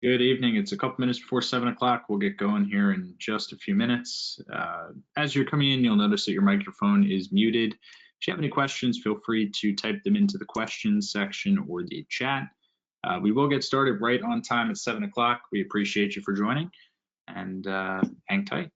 Good evening. It's a couple minutes before 7 o'clock. We'll get going here in just a few minutes. As you're coming in, you'll notice that your microphone is muted. If you have any questions, feel free to type them into the questions section or the chat. We will get started right on time at 7 o'clock. We appreciate you for joining, and hang tight.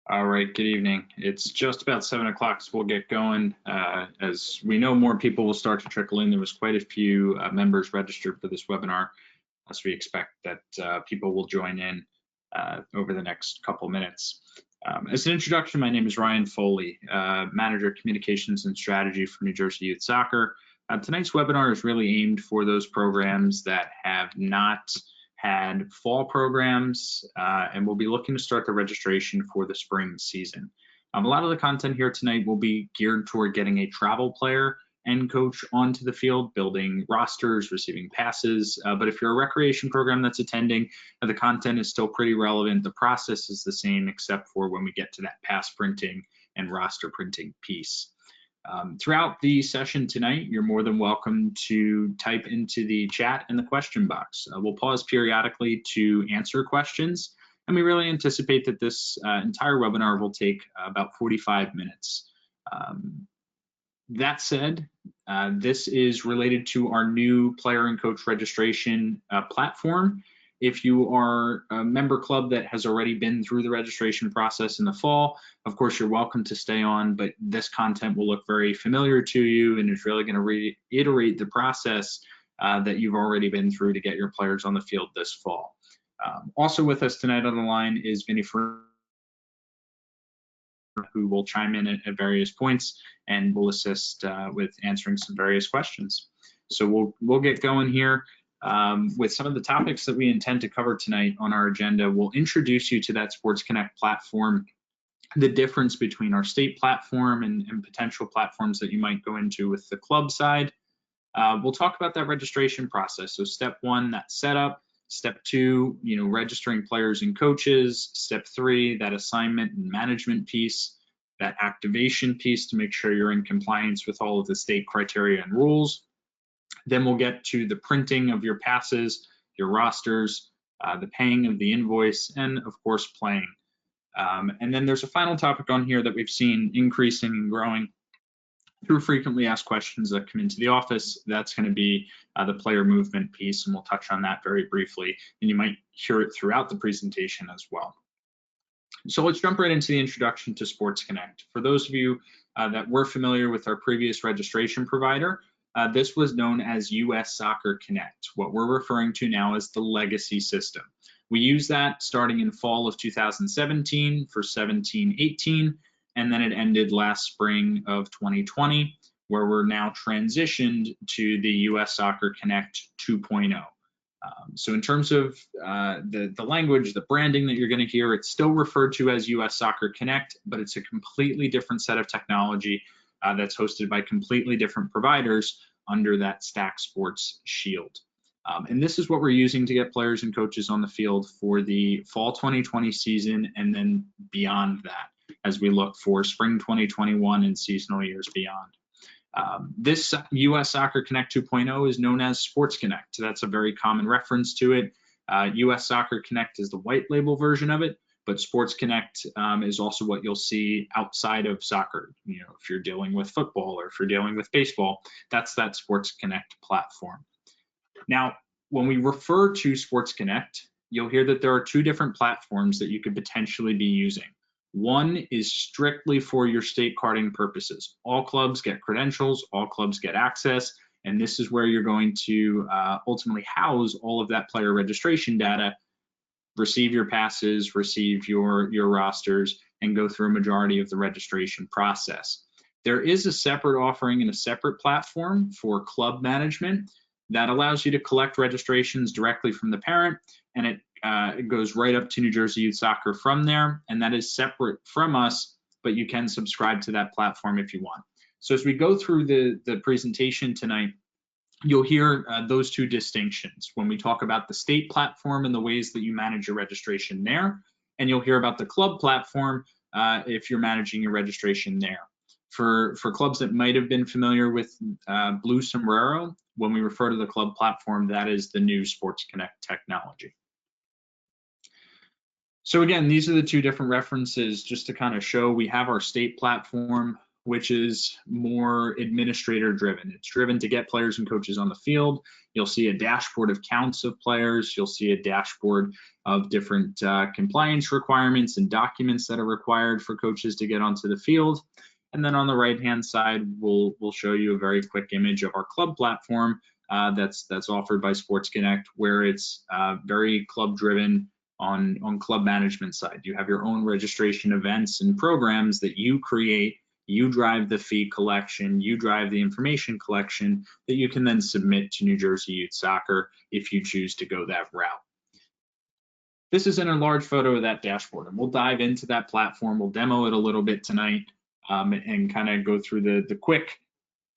All right, good evening. It's just about 7 o'clock, so we'll get going. As we know, more people will start to trickle in. There was quite a few members registered for this webinar, so we expect that people will join in over the next couple minutes. As an introduction, my name is Ryan Foley, Manager of Communications and Strategy for New Jersey Youth Soccer. Tonight's webinar is really aimed for those programs that have not had fall programs, and we'll be looking to start the registration for the spring season. A lot of the content here tonight will be geared toward getting a travel player and coach onto the field, building rosters, receiving passes. But if you're a recreation program that's attending, the content is still pretty relevant. The process is the same, except for when we get to that pass printing and roster printing piece. Throughout the session tonight, you're more than welcome to type into the chat and the question box. We'll pause periodically to answer questions, and we really anticipate that this entire webinar will take about 45 minutes. That said, this is related to our new player and coach registration platform. If you are a member club that has already been through the registration process in the fall, of course, you're welcome to stay on, but this content will look very familiar to you and is really going to reiterate the process that you've already been through to get your players on the field this fall. Also with us tonight on the line is Vinny who will chime in at various points and will assist with answering some various questions. So we'll get going here. With some of the topics that we intend to cover tonight on our agenda. We'll introduce you to that Sports Connect platform, the difference between our state platform and potential platforms that you might go into with the club side. We'll talk about that registration process. So step one, that setup. Step two, registering players and coaches. Step three, that assignment and management piece, that activation piece to make sure you're in compliance with all of the state criteria and rules. Then we'll get to the printing of your passes, your rosters, the paying of the invoice, and of course, playing. And then there's a final topic on here that we've seen increasing and growing through frequently asked questions that come into the office. That's going to be the player movement piece, and we'll touch on that very briefly. And you might hear it throughout the presentation as well. So let's jump right into the introduction to Sports Connect. For those of you that were familiar with our previous registration provider, this was known as US Soccer Connect, what we're referring to now as the legacy system. We used that starting in fall of 2017 for 17-18, and then it ended last spring of 2020, where we're now transitioned to the US Soccer Connect 2.0. So in terms of the language, the branding that you're going to hear, it's still referred to as US Soccer Connect, but it's a completely different set of technology that's hosted by completely different providers under that Stack Sports shield. And this is what we're using to get players and coaches on the field for the fall 2020 season and then beyond that as we look for spring 2021 and seasonal years beyond. This US Soccer Connect 2.0 is known as Sports Connect. That's a very common reference to it. US Soccer Connect is the white label version of it, but Sports Connect is also what you'll see outside of soccer. You know, if you're dealing with football or if you're dealing with baseball, that's that Sports Connect platform. Now, when we refer to Sports Connect, you'll hear that there are two different platforms that you could potentially be using. One is strictly for your state carding purposes. All clubs get credentials, all clubs get access, and this is where you're going to ultimately house all of that player registration data, receive your passes, receive your rosters, and go through a majority of the registration process. There is a separate offering and a separate platform for club management that allows you to collect registrations directly from the parent, and it goes right up to New Jersey Youth Soccer from there, and that is separate from us, but you can subscribe to that platform if you want. So as we go through the presentation tonight, you'll hear those two distinctions when we talk about the state platform and the ways that you manage your registration there, and you'll hear about the club platform if you're managing your registration there. For clubs that might have been familiar with Blue Sombrero, when we refer to the club platform, that is the new Sports Connect technology. So again, these are the two different references just to kind of show we have our state platform, which is more administrator driven. It's driven to get players and coaches on the field. You'll see a dashboard of counts of players. You'll see a dashboard of different compliance requirements and documents that are required for coaches to get onto the field. And then on the right-hand side, we'll show you a very quick image of our club platform that's offered by Sports Connect, where it's very club driven on club management side. You have your own registration events and programs that you create. You drive the fee collection, you drive the information collection that you can then submit to New Jersey Youth Soccer if you choose to go that route. This is an enlarged photo of that dashboard, and we'll dive into that platform. We'll demo it a little bit tonight and kind of go through the quick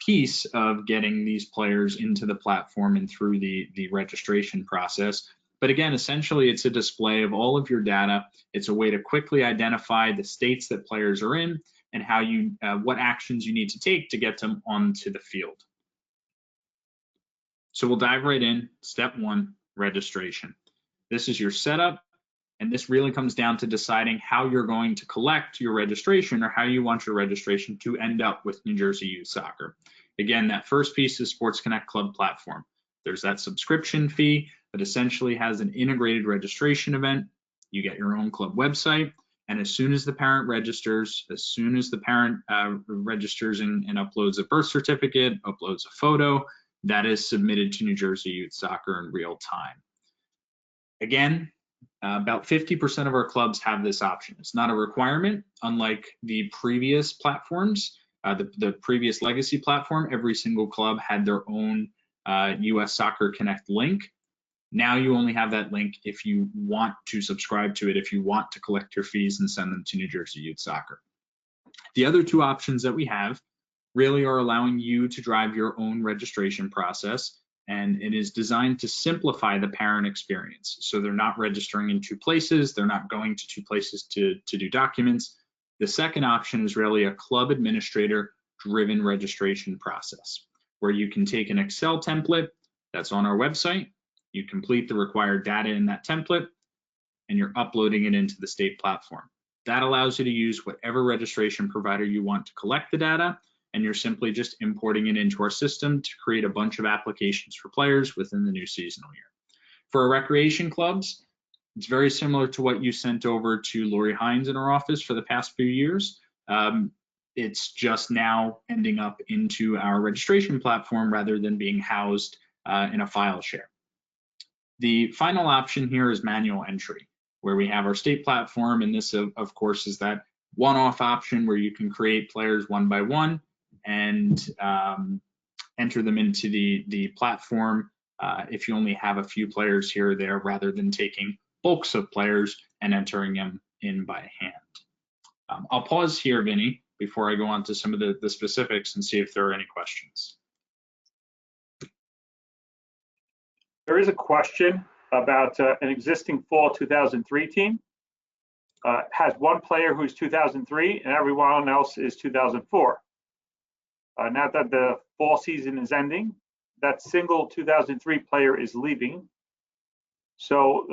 piece of getting these players into the platform and through the registration process. But again, essentially, it's a display of all of your data. It's a way to quickly identify the states that players are in and how what actions you need to take to get them onto the field. So we'll dive right in. Step one, registration. This is your setup, and this really comes down to deciding how you're going to collect your registration or how you want your registration to end up with New Jersey Youth Soccer. Again, that first piece is Sports Connect Club platform. There's that subscription fee that essentially has an integrated registration event. You get your own club website, and as soon as the parent registers, and uploads a birth certificate, uploads a photo, that is submitted to New Jersey Youth Soccer in real time. Again, about 50% of our clubs have this option. It's not a requirement, unlike the previous platforms, the previous legacy platform. Every single club had their own US Soccer Connect link. Now you only have that link if you want to subscribe to it, if you want to collect your fees and send them to New Jersey Youth Soccer. The other two options that we have really are allowing you to drive your own registration process, and it is designed to simplify the parent experience. So they're not registering in two places, they're not going to two places to do documents. The second option is really a club administrator driven registration process, where you can take an Excel template that's on our website, you complete the required data in that template, and you're uploading it into the state platform. That allows you to use whatever registration provider you want to collect the data, and you're simply just importing it into our system to create a bunch of applications for players within the new seasonal year. For our recreation clubs, it's very similar to what you sent over to Lori Hines in our office for the past few years. It's just now ending up into our registration platform rather than being housed in a file share. The final option here is manual entry, where we have our state platform, and this, of course, is that one-off option where you can create players one by one and enter them into the platform if you only have a few players here or there, rather than taking bulks of players and entering them in by hand. I'll pause here, Vinny, before I go on to some of the specifics and see if there are any questions. There is a question about an existing fall 2003 team. Has one player who's 2003 and everyone else is 2004. Now that the fall season is ending, that single 2003 player is leaving. So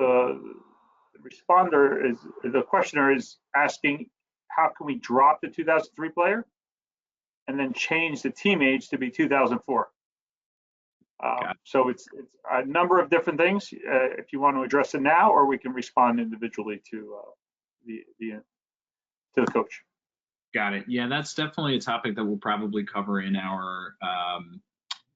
the questioner is asking, how can we drop the 2003 player and then change the team age to be 2004? So it's a number of different things. If you want to address it now, or we can respond individually to the coach. Got it. Yeah, that's definitely a topic that we'll probably cover in our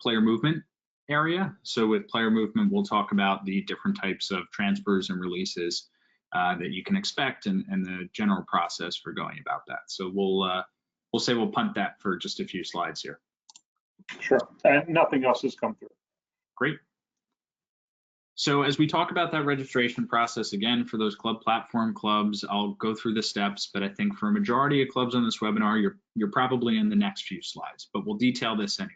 player movement area. So with player movement, we'll talk about the different types of transfers and releases that you can expect and the general process for going about that. So we'll punt that for just a few slides here. Sure. And nothing else has come through. Great. So as we talk about that registration process, again, for those club platform clubs, I'll go through the steps, but I think for a majority of clubs on this webinar, you're probably in the next few slides, but we'll detail this anyway.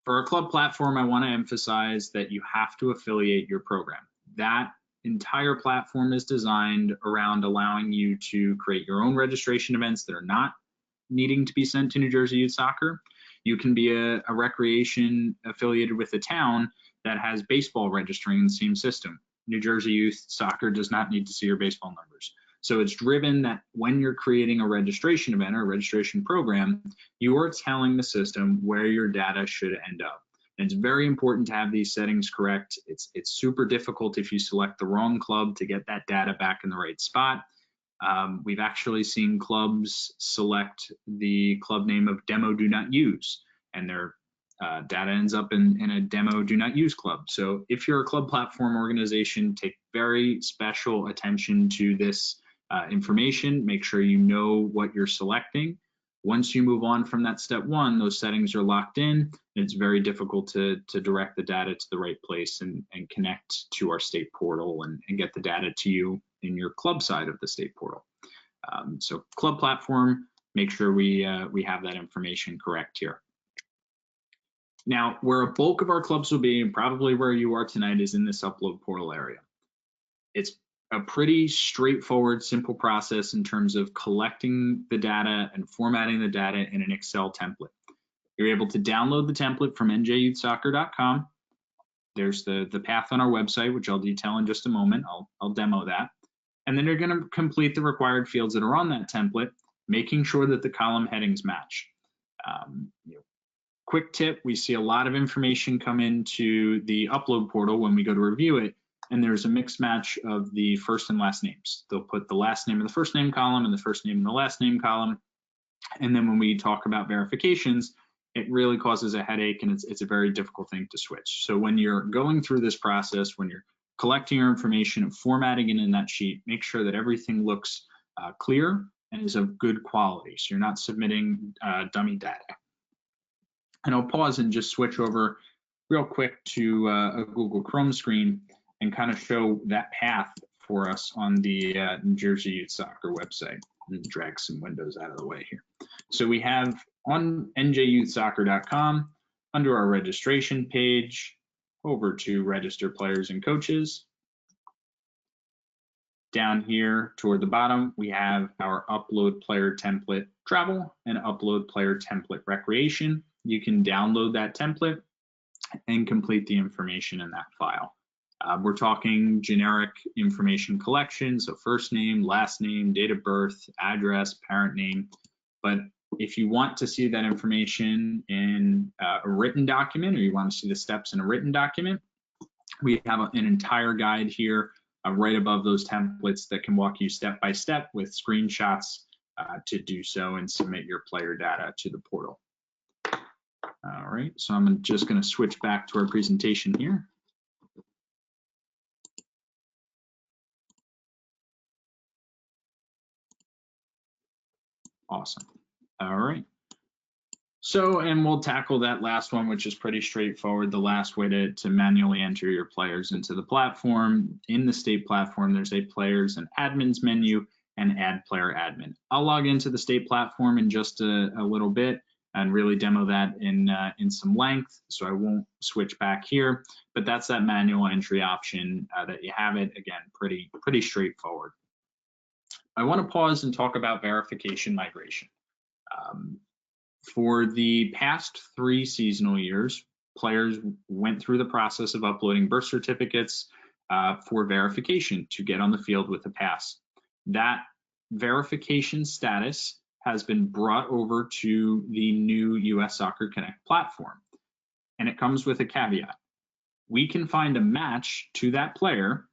For a club platform, I want to emphasize that you have to affiliate your program. That entire platform is designed around allowing you to create your own registration events that are not needing to be sent to New Jersey Youth Soccer. You can be a recreation affiliated with a town that has baseball registering in the same system. New Jersey Youth Soccer does not need to see your baseball numbers. So it's driven that when you're creating a registration event or a registration program, you are telling the system where your data should end up. And it's very important to have these settings correct. It's super difficult if you select the wrong club to get that data back in the right spot. We've actually seen clubs select the club name of demo do not use, and their data ends up in a demo do not use club. So if you're a club platform organization, take very special attention to this information. Make sure you know what you're selecting. Once you move on from that step one, those settings are locked in. It's very difficult to direct the data to the right place and connect to our state portal and get the data to you in your club side of the state portal. So club platform, make sure we have that information correct here. Now, where a bulk of our clubs will be, and probably where you are tonight, is in this upload portal area. It's a pretty straightforward, simple process in terms of collecting the data and formatting the data in an Excel template. You're able to download the template from njyouthsoccer.com. There's the path on our website, which I'll detail in just a moment. I'll demo that. And then you're going to complete the required fields that are on that template, making sure that the column headings match. Quick tip, we see a lot of information come into the upload portal when we go to review it, and there's a mixed match of the first and last names. They'll put the last name in the first name column and the first name in the last name column. And then when we talk about verifications, it really causes a headache, and it's a very difficult thing to switch. So when you're going through this process, when you're collecting your information and formatting it in that sheet, make sure that everything looks clear and is of good quality, so you're not submitting dummy data. And I'll pause and just switch over real quick to a Google Chrome screen and kind of show that path for us on the New Jersey Youth Soccer website. And drag some windows out of the way here. So we have on njyouthsoccer.com, under our registration page, over to register players and coaches. Down here toward the bottom, we have our upload player template travel and upload player template recreation. You can download that template and complete the information in that file. We're talking generic information collection, so first name, last name, date of birth, address, parent name. But if you want to see that information in a written document, or you want to see the steps in a written document, we have an entire guide here right above those templates that can walk you step by step with screenshots to do so and submit your player data to the portal. All right, so I'm just going to switch back to our presentation here. Awesome. All right. So, and we'll tackle that last one, which is pretty straightforward. The last way to manually enter your players into the platform. In the state platform, there's a players and admins menu and add player admin. I'll log into the state platform in just a little bit and really demo that in some length, so I won't switch back here, but that's that manual entry option that you have it. Again, pretty straightforward. I want to pause and talk about verification migration. For the past 3 seasonal years, players went through the process of uploading birth certificates for verification to get on the field with a pass. That verification status has been brought over to the new US Soccer Connect platform, and it comes with a caveat. We can find a match to that player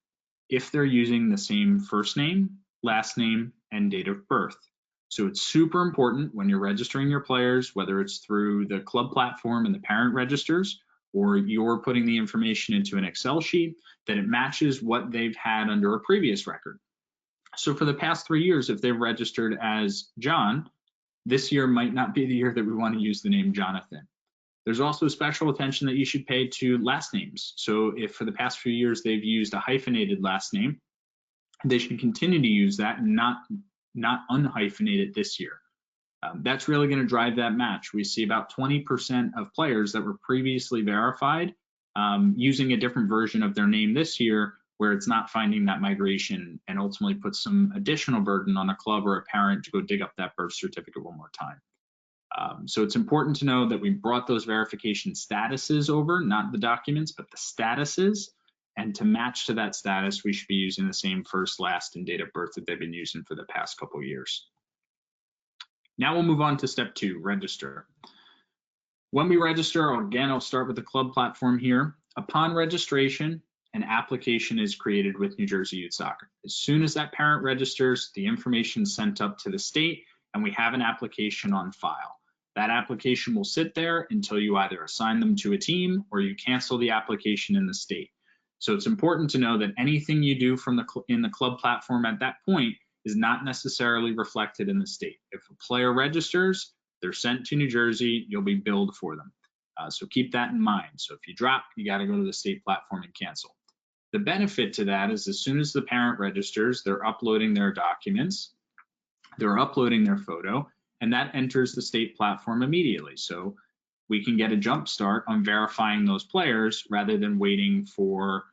if they're using the same first name, last name, and date of birth. So it's super important when you're registering your players, whether it's through the club platform and the parent registers, or you're putting the information into an Excel sheet, that it matches what they've had under a previous record. So for the past 3 years, if they've registered as John, this year might not be the year that we want to use the name Jonathan. There's also special attention that you should pay to last names. So if for the past few years they've used a hyphenated last name, they should continue to use that and not unhyphenate it this year. That's really going to drive that match. We see about 20% of players that were previously verified using a different version of their name this year, where it's not finding that migration and ultimately puts some additional burden on a club or a parent to go dig up that birth certificate one more time. So it's important to know that we brought those verification statuses over, not the documents, but the statuses. And to match to that status, we should be using the same first, last, and date of birth that they've been using for the past couple of years. Now we'll move on to step 2, register. When we register, again, I'll start with the club platform here. Upon registration, an application is created with New Jersey Youth Soccer. As soon as that parent registers, the information is sent up to the state, and we have an application on file. That application will sit there until you either assign them to a team or you cancel the application in the state. So it's important to know that anything you do from in the club platform at that point is not necessarily reflected in the state. If a player registers, they're sent to New Jersey, you'll be billed for them. So keep that in mind. So if you drop, you got to go to the state platform and cancel. The benefit to that is as soon as the parent registers, they're uploading their documents, they're uploading their photo, and that enters the state platform immediately. So we can get a jump start on verifying those players rather than waiting for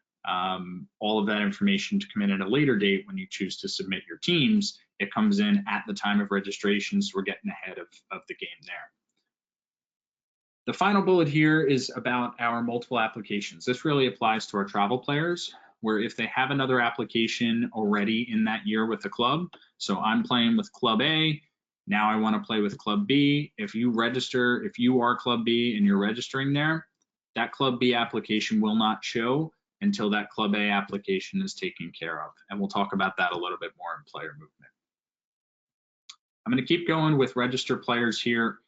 all of that information to come in at a later date when you choose to submit your teams. It comes in at the time of registration, so we're getting ahead of the game there. The final bullet here is about our multiple applications. This really applies to our travel players, where if they have another application already in that year with the club, so I'm playing with Club A, now I want to play with Club B. If you register, if you are Club B and you're registering there, that Club B application will not show until that Club A application is taken care of. And we'll talk about that a little bit more in player movement. I'm going to keep going with register players here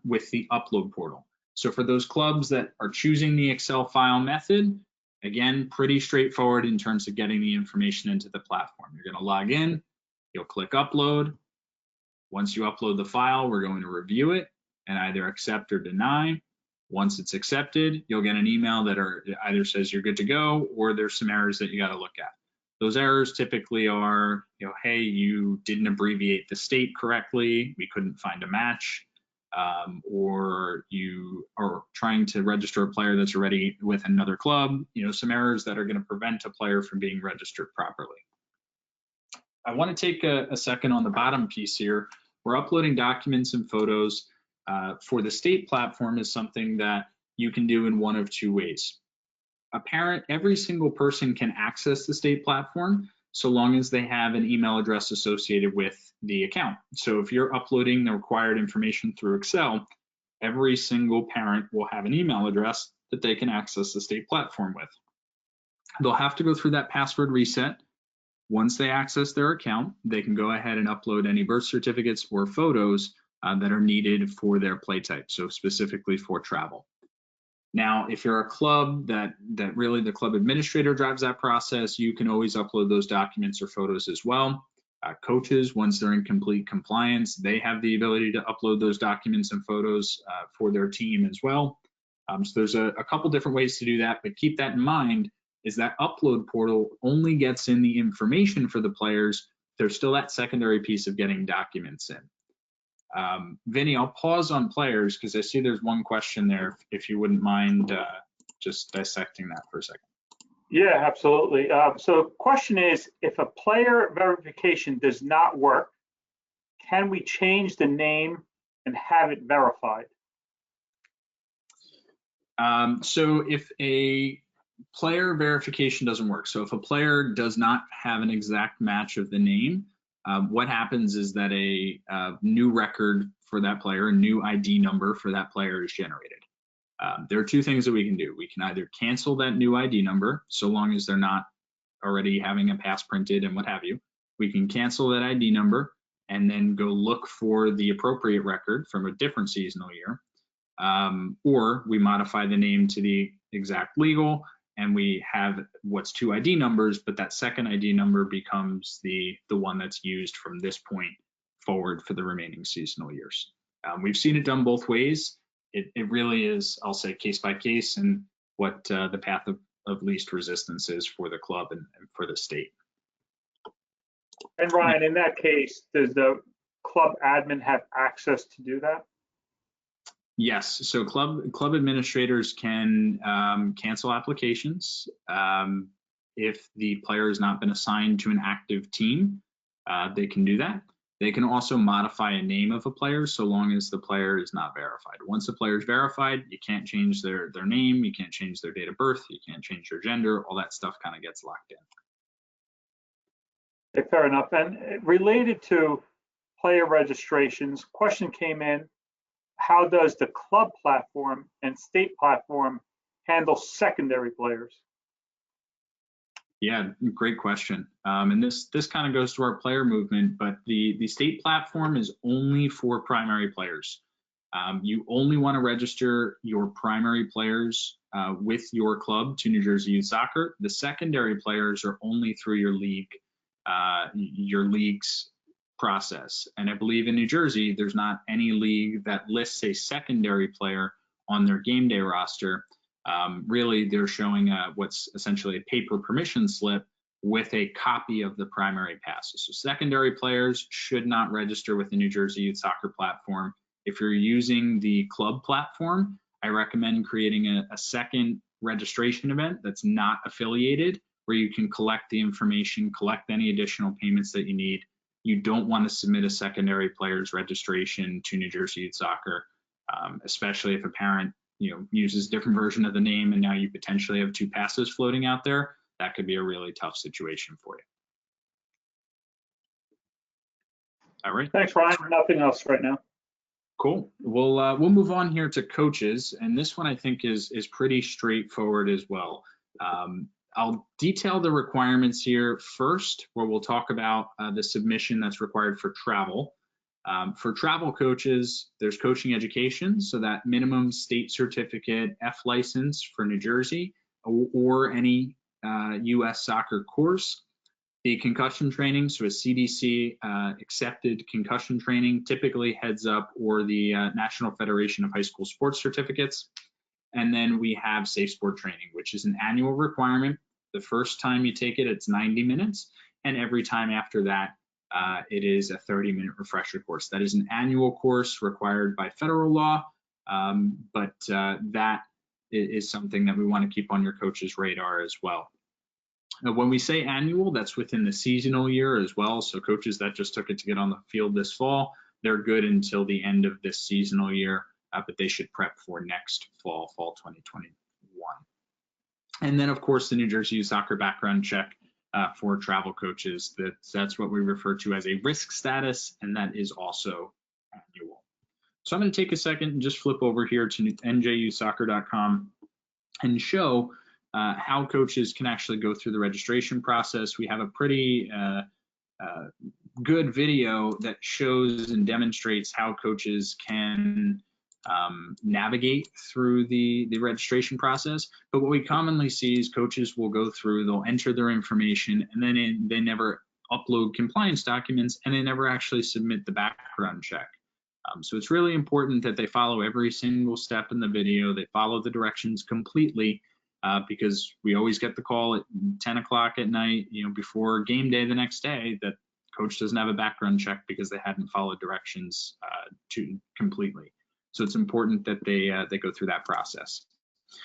with the upload portal. So for those clubs that are choosing the Excel file method, again, pretty straightforward in terms of getting the information into the platform. You're going to log in, you'll click upload. Once you upload the file, we're going to review it and either accept or deny. Once it's accepted, you'll get an email that either says you're good to go or there's some errors that you got to look at. Those errors typically are, hey, you didn't abbreviate the state correctly, we couldn't find a match, or you are trying to register a player that's already with another club, some errors that are going to prevent a player from being registered properly. I want to take a second on the bottom piece here. We're uploading documents and photos for the state platform is something that you can do in one of 2 ways. Every single person can access the state platform so long as they have an email address associated with the account. So if you're uploading the required information through Excel, every single parent will have an email address that they can access the state platform with. They'll have to go through that password reset. Once they access their account, they can go ahead and upload any birth certificates or photos that are needed for their play type, so specifically for travel. Now, if you're a club that really the club administrator drives that process, you can always upload those documents or photos as well. Coaches, once they're in complete compliance, they have the ability to upload those documents and photos for their team as well. So there's a couple different ways to do that, but keep that in mind is that upload portal only gets in the information for the players. There's still that secondary piece of getting documents in. Vinny, I'll pause on players because I see there's one question there, if you wouldn't mind just dissecting that for a second. Yeah, absolutely. So the question is, if a player verification does not work, can we change the name and have it verified? So if a player verification doesn't work, so if a player does not have an exact match of the name, what happens is that a new record for that player, a new ID number for that player is generated. There are two things that we can do. We can either cancel that new ID number, so long as they're not already having a pass printed and what have you. We can cancel that ID number and then go look for the appropriate record from a different seasonal year. Or we modify the name to the exact legal and we have what's two ID numbers, but that second ID number becomes the one that's used from this point forward for the remaining seasonal years. We've seen it done both ways. It really is, I'll say, case by case and what the path of least resistance is for the club and for the state. And Ryan, in that case, does the club admin have access to do that? Yes, so club administrators can cancel applications if the player has not been assigned to an active team. They can do that. They can also modify a name of a player so long as the player is not verified. Once the player is verified, you can't change their name, you can't change their date of birth, you can't change their gender, all that stuff kind of gets locked in. Okay, fair enough. And related to player registrations, question came in, how does the club platform and state platform handle secondary players? Yeah, great question. And this kind of goes to our player movement, but the state platform is only for primary players. You only want to register your primary players with your club to New Jersey Youth Soccer. The secondary players are only through your league's process. And I believe in New Jersey, there's not any league that lists a secondary player on their game day roster. Really, they're showing what's essentially a paper permission slip with a copy of the primary passes. So secondary players should not register with the New Jersey Youth Soccer platform. If you're using the club platform, I recommend creating a second registration event that's not affiliated, where you can collect the information, collect any additional payments that you need. You don't want to submit a secondary player's registration to New Jersey Youth Soccer, especially if a parent uses a different version of the name and now you potentially have two passes floating out there. That could be a really tough situation for you. All right. Thanks, Ryan. Nothing else right now. Cool. We'll move on here to coaches, and this one I think is pretty straightforward as well. I'll detail the requirements here first, where we'll talk about the submission that's required for travel. For travel coaches, there's coaching education, so that minimum state certificate F license for New Jersey or any US soccer course. The concussion training, so a CDC accepted concussion training, typically Heads Up or the National Federation of High School Sports Certificates. And then we have Safe Sport training, which is an annual requirement. The first time you take it, it's 90 minutes. And every time after that, it is a 30-minute refresher course. That is an annual course required by federal law, but that is something that we want to keep on your coach's radar as well. Now, when we say annual, that's within the seasonal year as well. So coaches that just took it to get on the field this fall, they're good until the end of this seasonal year, but they should prep for next fall 2021. And then, of course, the New Jersey Youth Soccer background check for travel coaches. That's what we refer to as a risk status, and that is also annual. So I'm going to take a second and just flip over here to NJYSoccer.com and show how coaches can actually go through the registration process. We have a pretty good video that shows and demonstrates how coaches can navigate through the registration process. But what we commonly see is coaches will go through, they'll enter their information, and then they never upload compliance documents, and they never actually submit the background check. So it's really important that they follow every single step in the video. They follow the directions completely, because we always get the call at 10 o'clock at night, before game day the next day, that coach doesn't have a background check because they hadn't followed directions completely. So it's important that they go through that process.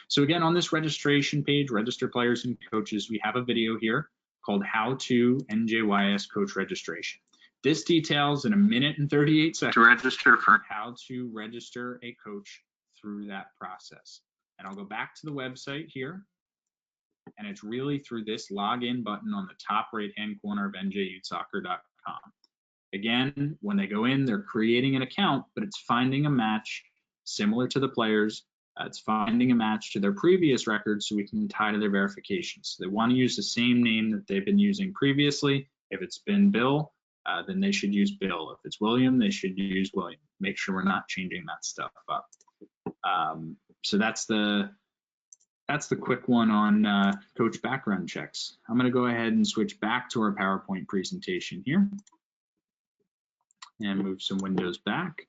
So again, on this registration page, register players and coaches, we have a video here called How to NJYS Coach Registration. This details in a minute and 38 seconds To register for how to register a coach through that process. And I'll go back to the website here, and it's really through this login button on the top right-hand corner of njyutsoccer.com. Again, when they go in, they're creating an account, but it's finding a match similar to the players. It's finding a match to their previous records so we can tie to their verifications. So they want to use the same name that they've been using previously. If it's been Bill, then they should use Bill. If it's William, they should use William. Make sure we're not changing that stuff up. So that's the quick one on coach background checks. I'm going to go ahead and switch back to our PowerPoint presentation here and move some windows back.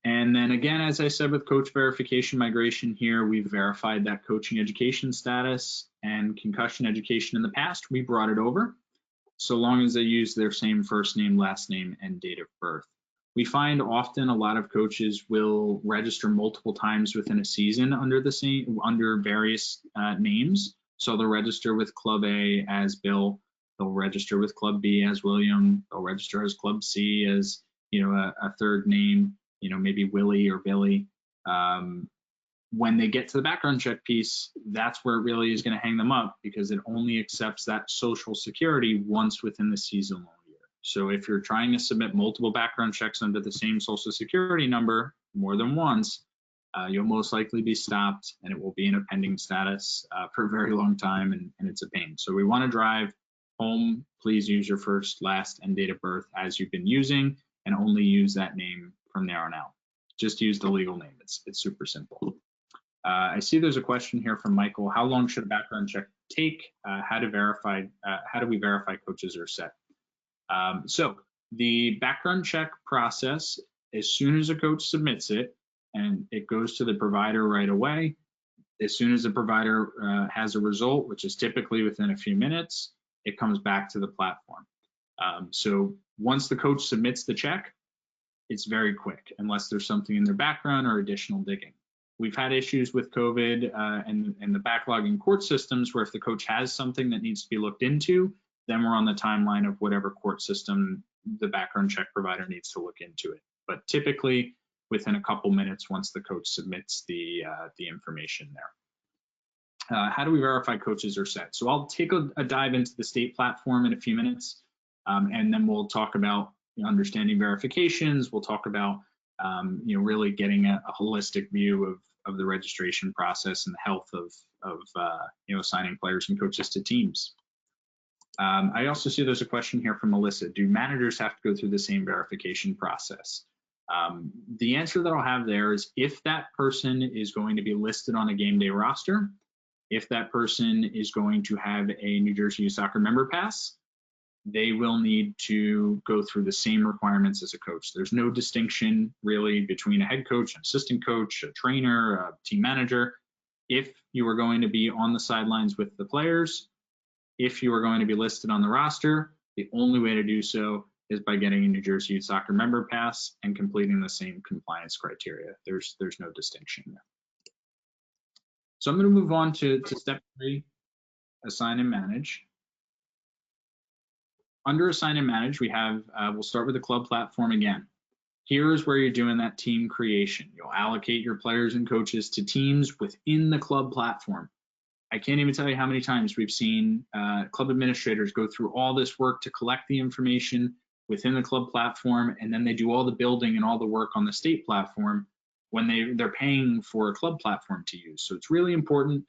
And then again, as I said, with coach verification migration here, we've verified that coaching education status and concussion education in the past. We brought it over so long as they use their same first name, last name, and date of birth. We find often a lot of coaches will register multiple times within a season under various names. So they'll register with Club A as Bill, they'll register with Club B as William, they'll register as Club C as a third name, maybe Willie or Billy. When they get to the background check piece, that's where it really is going to hang them up, because it only accepts that social security once within the seasonal year. So if you're trying to submit multiple background checks under the same social security number more than once, you'll most likely be stopped, and it will be in a pending status for a very long time, and it's a pain. So we want to drive home, please use your first, last, and date of birth as you've been using, and only use that name from there on out. Just use the legal name. It's super simple. I see there's a question here from Michael. How long should a background check take? How do we verify coaches are set? So the background check process, as soon as a coach submits it, and it goes to the provider right away, as soon as the provider has a result, which is typically within a few minutes, it comes back to the platform. So once the coach submits the check, it's very quick, unless there's something in their background or additional digging. We've had issues with COVID and the backlog in court systems where if the coach has something that needs to be looked into, then we're on the timeline of whatever court system the background check provider needs to look into it. But typically within a couple minutes once the coach submits the information there. How do we verify coaches are set? So I'll take a dive into the state platform in a few minutes, and then we'll talk about understanding verifications. We'll talk about really getting a holistic view of the registration process and the health of assigning players and coaches to teams. I also see there's a question here from Melissa. Do managers have to go through the same verification process? The answer that I'll have there is if that person is going to be listed on a game day roster, if that person is going to have a New Jersey Youth Soccer member pass, they will need to go through the same requirements as a coach. There's no distinction really between a head coach, an assistant coach, a trainer, a team manager. If you are going to be on the sidelines with the players, if you are going to be listed on the roster, the only way to do so is by getting a New Jersey Youth Soccer member pass and completing the same compliance criteria. There's no distinction there. So I'm going to move on to step 3, assign and manage. Under assign and manage, we have, we'll start with the club platform again. Here is where you're doing that team creation. You'll allocate your players and coaches to teams within the club platform. I can't even tell you how many times we've seen club administrators go through all this work to collect the information within the club platform, and then they do all the building and all the work on the state platform when they're paying for a club platform to use. So it's really important.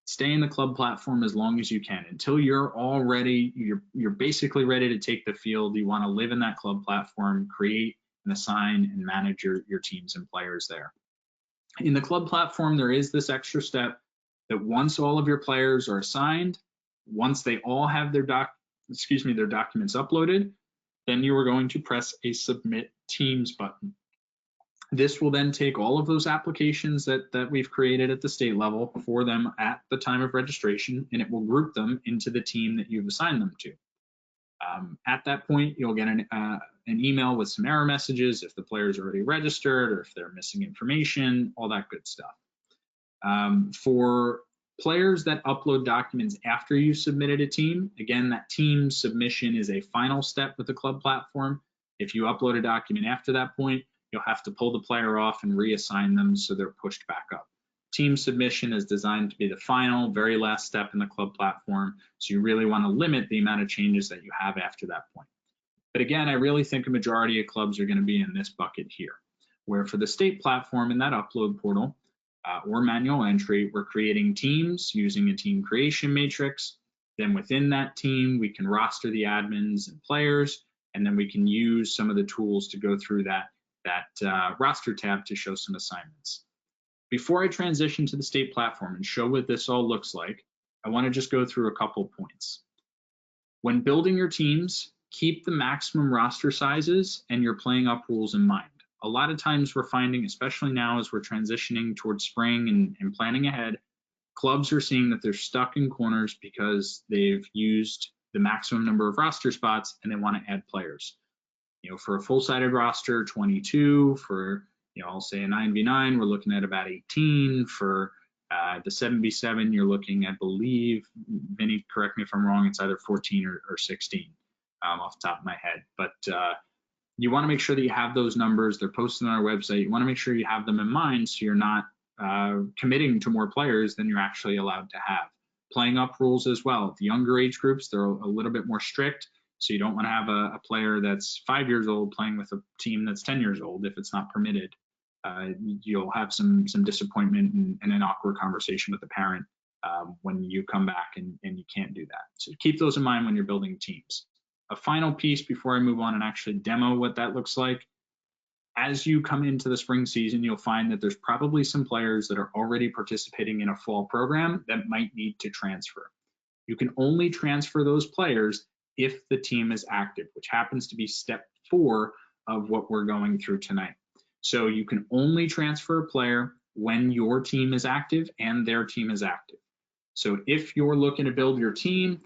Stay in the club platform as long as you can until you're all ready. You're basically ready to take the field. You want to live in that club platform, create and assign and manage your teams and players there. In the club platform, there is this extra step that once all of your players are assigned, once they all have their documents uploaded, then you are going to press a submit teams button. This will then take all of those applications that we've created at the state level for them at the time of registration, and it will group them into the team that you've assigned them to. At that point, you'll get an email with some error messages if the player's already registered or if they're missing information, all that good stuff. For Players that upload documents after you submitted a team, again, that team submission is a final step with the club platform. If you upload a document after that point, you'll have to pull the player off and reassign them so they're pushed back up. Team submission is designed to be the final, very last step in the club platform, so you really want to limit the amount of changes that you have after that point. But again, I really think a majority of clubs are going to be in this bucket here, where for the state platform in that upload portal, or manual entry, we're creating teams using a team creation matrix. Then within that team, we can roster the admins and players, and then we can use some of the tools to go through that roster tab to show some assignments. Before I transition to the state platform and show what this all looks like, I want to just go through a couple points. When building your teams, keep the maximum roster sizes and your playing up rules in mind. A lot of times we're finding, especially now as we're transitioning towards spring and planning ahead, clubs are seeing that they're stuck in corners because they've used the maximum number of roster spots and they want to add players. You know, for a full-sided roster, 22. For, you know, I'll say a 9v9, we're looking at about 18. For the 7v7, you're looking, I believe, Vinny, correct me if I'm wrong, it's either 14 or 16 off the top of my head. But you want to make sure that you have those numbers. They're posted on our website. You want to make sure you have them in mind so you're not committing to more players than you're actually allowed to have. Playing up rules as well. The younger age groups, they're a little bit more strict. So you don't want to have a player that's 5 years old playing with a team that's 10 years old if it's not permitted. You'll have some disappointment and an awkward conversation with the parent when you come back and you can't do that. So keep those in mind when you're building teams. A final piece before I move on and actually demo what that looks like. As you come into the spring season, you'll find that there's probably some players that are already participating in a fall program that might need to transfer. You can only transfer those players if the team is active, which happens to be step 4 of what we're going through tonight. So you can only transfer a player when your team is active and their team is active. So if you're looking to build your team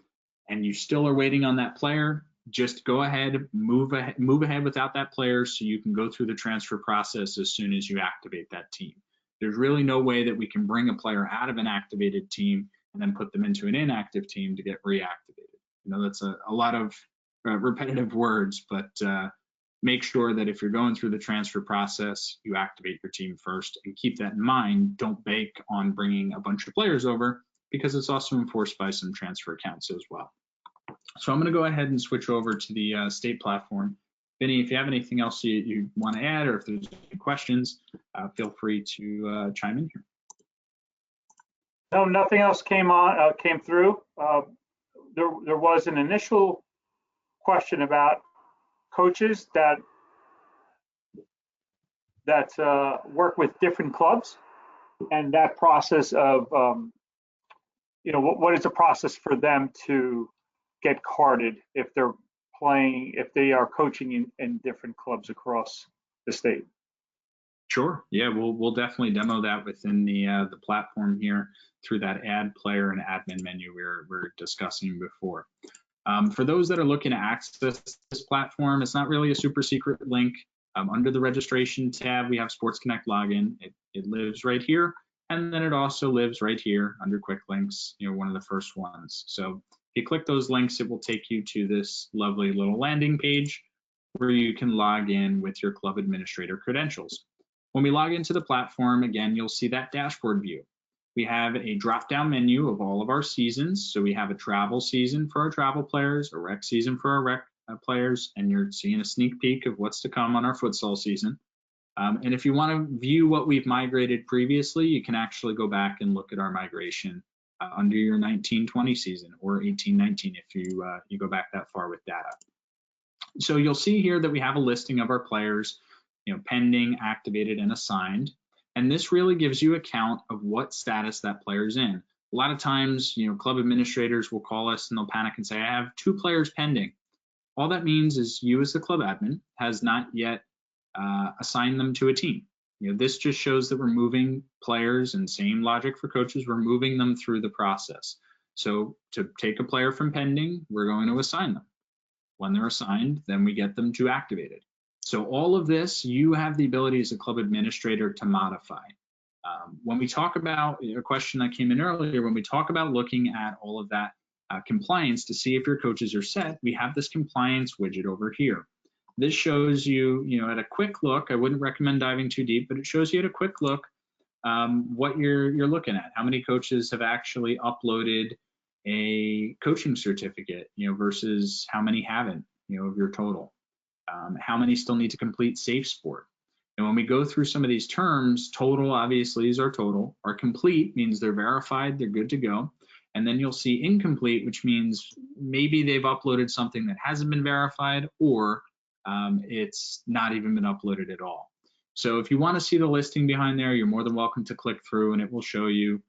and you still are waiting on that player, just go ahead, move ahead without that player so you can go through the transfer process as soon as you activate that team. There's really no way that we can bring a player out of an activated team and then put them into an inactive team to get reactivated. You know, that's a lot of repetitive words, but make sure that if you're going through the transfer process, you activate your team first and keep that in mind. Don't bank on bringing a bunch of players over because it's also enforced by some transfer accounts as well. So I'm going to go ahead and switch over to the state platform. Vinny, if you have anything else you want to add or if there's any questions, feel free to chime in here. No, nothing else came through. There was an initial question about coaches that work with different clubs and that process of, you know, what is the process for them to get carded if they're playing, if they are coaching in different clubs across the state? Sure. Yeah, we'll definitely demo that within the platform here through that add player and admin menu we were discussing before. For those that are looking to access this platform, it's not really a super secret link. Under the registration tab, we have Sports Connect login. It lives right here, and then it also lives right here under quick links, you know, one of the first ones. So if you click those links, it will take you to this lovely little landing page where you can log in with your club administrator credentials. When we log into the platform, again, you'll see that dashboard view. We have a drop-down menu of all of our seasons. So we have a travel season for our travel players, a rec season for our rec players, and you're seeing a sneak peek of what's to come on our futsal season. And if you want to view what we've migrated previously, you can actually go back and look at our migration under your 19-20 season or 18-19 if you go back that far with data. So you'll see here that we have a listing of our players, you know, pending, activated, and assigned. And this really gives you a count of what status that player's in. A lot of times, you know, club administrators will call us and they'll panic and say, I have 2 players pending. All that means is you as the club admin has not yet assigned them to a team. You know, this just shows that we're moving players, and same logic for coaches, we're moving them through the process. So to take a player from pending, we're going to assign them. When they're assigned, then we get them to activated. So all of this, you have the ability as a club administrator to modify. When we talk about a question that came in earlier, when we talk about looking at all of that compliance to see if your coaches are set, we have this compliance widget over here. This shows you, at a quick look, I wouldn't recommend diving too deep, but it shows you at a quick look what you're looking at. How many coaches have actually uploaded a coaching certificate, versus how many haven't, of your total. How many still need to complete Safe Sport? And when we go through some of these terms, total obviously is our total. Our complete means they're verified, they're good to go. And then you'll see incomplete, which means maybe they've uploaded something that hasn't been verified, or it's not even been uploaded at all. So if you want to see the listing behind there, you're more than welcome to click through and it will show you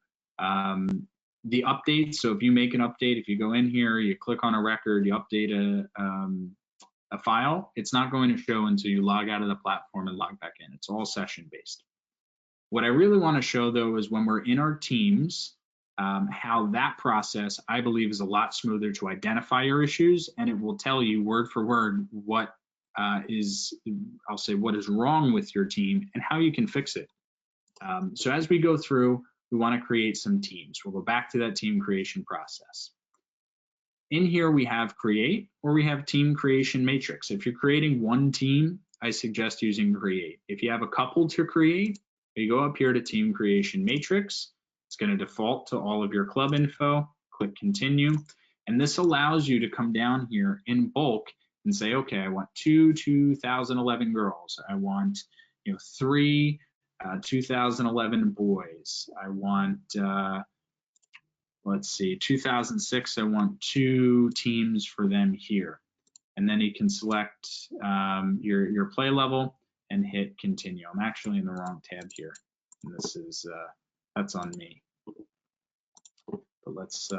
the updates. So if you make an update, if you go in here, you click on a record, you update a file, it's not going to show until you log out of the platform and log back in. It's all session based. What I really want to show though is when we're in our teams, how that process, I believe, is a lot smoother to identify your issues, and it will tell you word for word what is wrong with your team and how you can fix it. So as we go through, we want to create some teams. We'll go back to that team creation process. In here, we have create, or we have team creation matrix. If you're creating one team, I suggest using create. If you have a couple to create, you go up here to team creation matrix. It's going to default to all of your club info. Click continue. And this allows you to come down here in bulk and say, okay, I want 2 2011 girls. I want 3 2011 boys. I want, let's see, 2006, I want 2 teams for them here. And then you can select your play level and hit continue. I'm actually in the wrong tab here. And this is, that's on me. But let's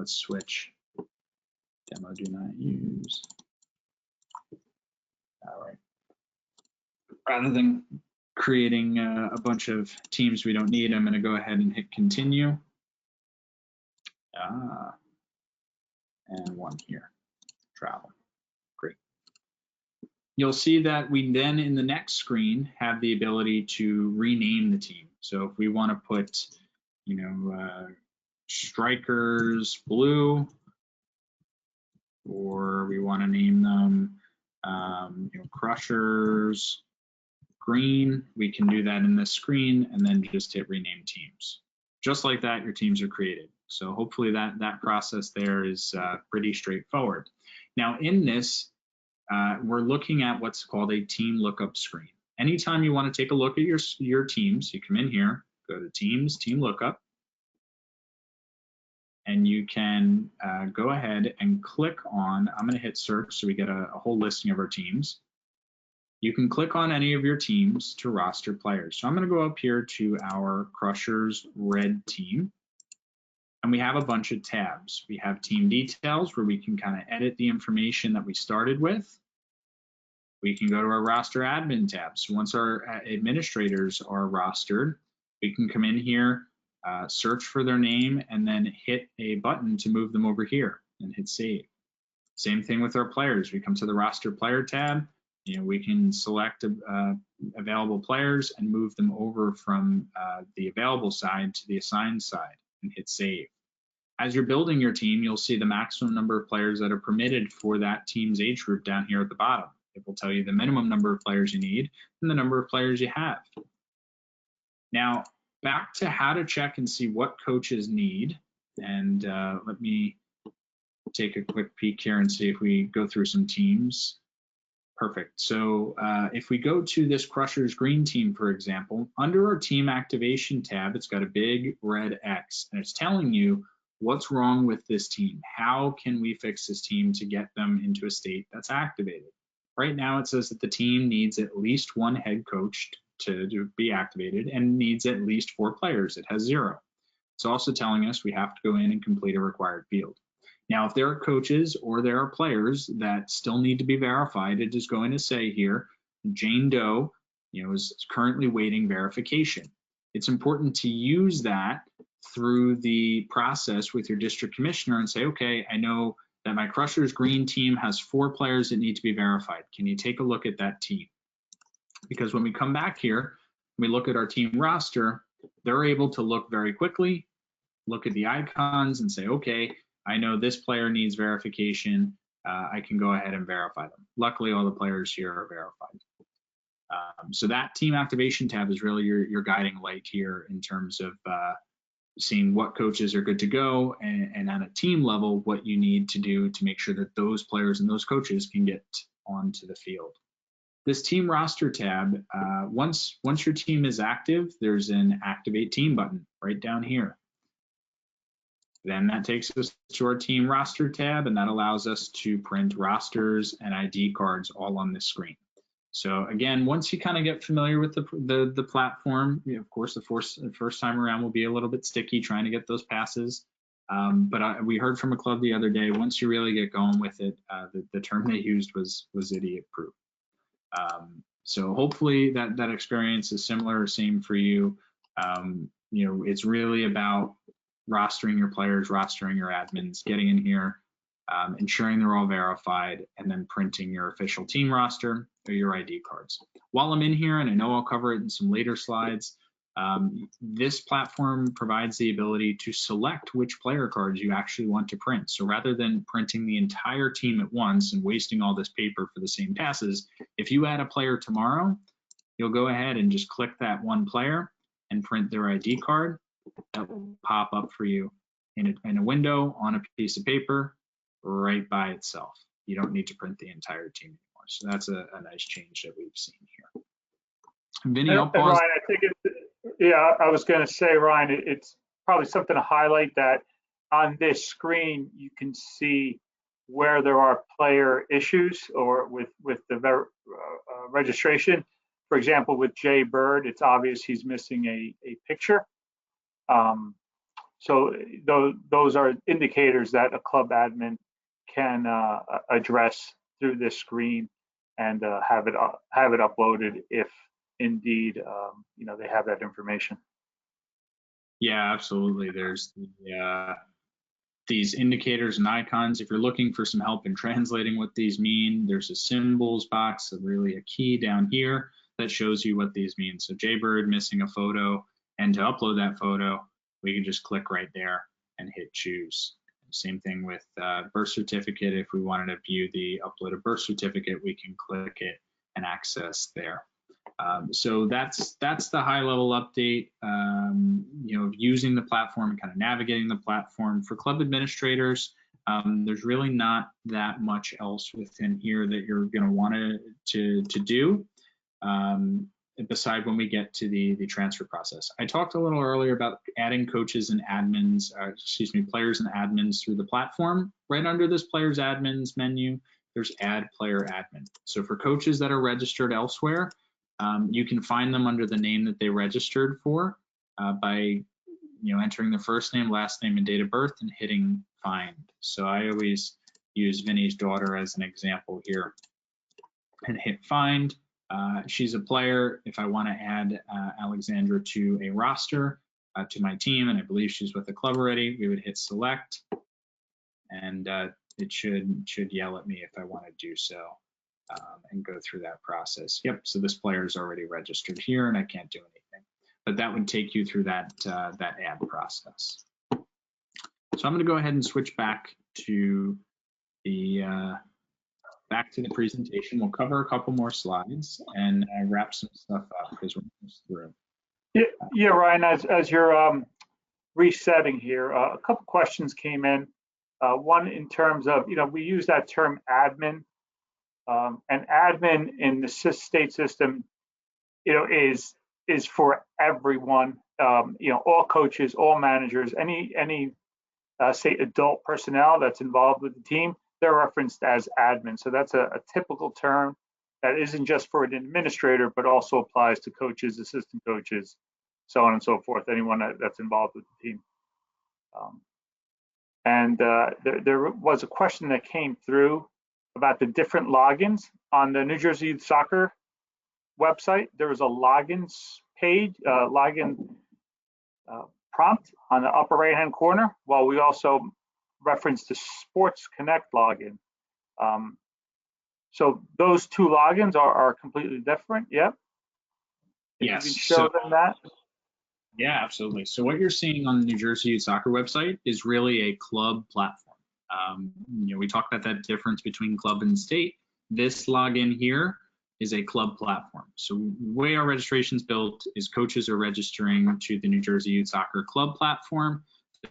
switch. Demo do not use. All right. Rather than creating a bunch of teams we don't need, I'm going to go ahead and hit continue. And one here, travel. Great. You'll see that we then in the next screen have the ability to rename the team. So if we want to put, strikers blue, or we want to name them, crushers green, we can do that in this screen and then just hit rename teams. Just like that, your teams are created. So hopefully that process there is pretty straightforward. Now in this, we're looking at what's called a team lookup screen. Anytime you want to take a look at your teams, you come in here, go to teams, team lookup, and you can go ahead and click on, I'm going to hit search so we get a whole listing of our teams. You can click on any of your teams to roster players. So I'm going to go up here to our Crushers Red team, and we have a bunch of tabs. We have team details where we can kind of edit the information that we started with. We can go to our roster admin tab. So once our administrators are rostered, we can come in here, search for their name, and then hit a button to move them over here and hit save. Same thing with our players. We come to the roster player tab. We can select available players and move them over from the available side to the assigned side and hit save. As you're building your team, you'll see the maximum number of players that are permitted for that team's age group down here at the bottom. It will tell you the minimum number of players you need and the number of players you have. Now, back to how to check and see what coaches need. And let me take a quick peek here and see if we go through some teams. Perfect. So if we go to this Crushers Green team, for example, under our team activation tab, it's got a big red X, and it's telling you what's wrong with this team. How can we fix this team to get them into a state that's activated? Right now, it says that the team needs at least 1 head coach to be activated and needs at least 4 players. It has 0. It's also telling us we have to go in and complete a required field. Now, if there are coaches or there are players that still need to be verified, it is going to say here, Jane Doe, is currently waiting verification. It's important to use that through the process with your district commissioner and say, okay, I know that my Crushers Green team has 4 players that need to be verified. Can you take a look at that team? Because when we come back here, we look at our team roster, they're able to look very quickly, look at the icons and say, okay, I know this player needs verification. I can go ahead and verify them. Luckily, all the players here are verified. So that team activation tab is really your guiding light here in terms of seeing what coaches are good to go, and on a team level, what you need to do to make sure that those players and those coaches can get onto the field. This team roster tab, once your team is active, there's an activate team button right down here. Then that takes us to our team roster tab, and that allows us to print rosters and ID cards all on this screen. So again, once you kind of get familiar with the platform, of course, the first time around will be a little bit sticky trying to get those passes. But we heard from a club the other day, once you really get going with it, the term they used was idiot proof. So hopefully that experience is similar or same for you. It's really about rostering your players, rostering your admins, getting in here, ensuring they're all verified, and then printing your official team roster or your ID cards. While I'm in here, and I know I'll cover it in some later slides, this platform provides the ability to select which player cards you actually want to print. So rather than printing the entire team at once and wasting all this paper for the same passes, if you add a player tomorrow, you'll go ahead and just click that one player and print their ID card. That will pop up for you in a window on a piece of paper right by itself. You don't need to print the entire team anymore. So that's a nice change that we've seen here. Vinny, I'll pause. Ryan, I think I was going to say, Ryan, it's probably something to highlight that on this screen you can see where there are player issues or with the registration. For example, with Jay Bird, it's obvious he's missing a picture. So those are indicators that a club admin can address through this screen and have it uploaded if indeed they have that information. Yeah, absolutely. There's these indicators and icons. If you're looking for some help in translating what these mean, there's a symbols box, really a key down here that shows you what these mean. So Jaybird missing a photo, and to upload that photo, we can just click right there and hit choose. Same thing with birth certificate. If we wanted to view the uploaded birth certificate, we can click it and access there. So that's the high level update, using the platform and kind of navigating the platform. For club administrators, there's really not that much else within here that you're going to want to do, beside when we get to the transfer process. I talked a little earlier about adding coaches and admins, players and admins through the platform. Right under this players admins menu, there's add player admin. So for coaches that are registered elsewhere, you can find them under the name that they registered for by entering the first name, last name, and date of birth and hitting find. So I always use Vinny's daughter as an example here and hit find. She's a player. If I want to add Alexandra to a roster, to my team, and I believe she's with the club already, we would hit select, and it should yell at me if I want to do so. And go through that process. Yep, so this player is already registered here and I can't do anything. But that would take you through that add process. So I'm going to go ahead and switch back to the presentation. We'll cover a couple more slides and wrap some stuff up because we're almost through. Yeah, Ryan, as you're resetting here, a couple questions came in. One in terms of, we use that term admin. And admin in the state system, is for everyone. All coaches, all managers, any say adult personnel that's involved with the team, they're referenced as admin. So that's a typical term that isn't just for an administrator, but also applies to coaches, assistant coaches, so on and so forth. Anyone that's involved with the team. There was a question that came through about the different logins on the New Jersey Youth Soccer website. There was a logins page, login prompt on the upper right-hand corner, while we also referenced the Sports Connect login. So those two logins are completely different. Yep. If Yes. you can show them that. Yeah, absolutely. So what you're seeing on the New Jersey Youth Soccer website is really a club platform. We talked about that difference between club and state. This login here is a club platform. So the way our registration is built is coaches are registering to the New Jersey Youth Soccer Club platform.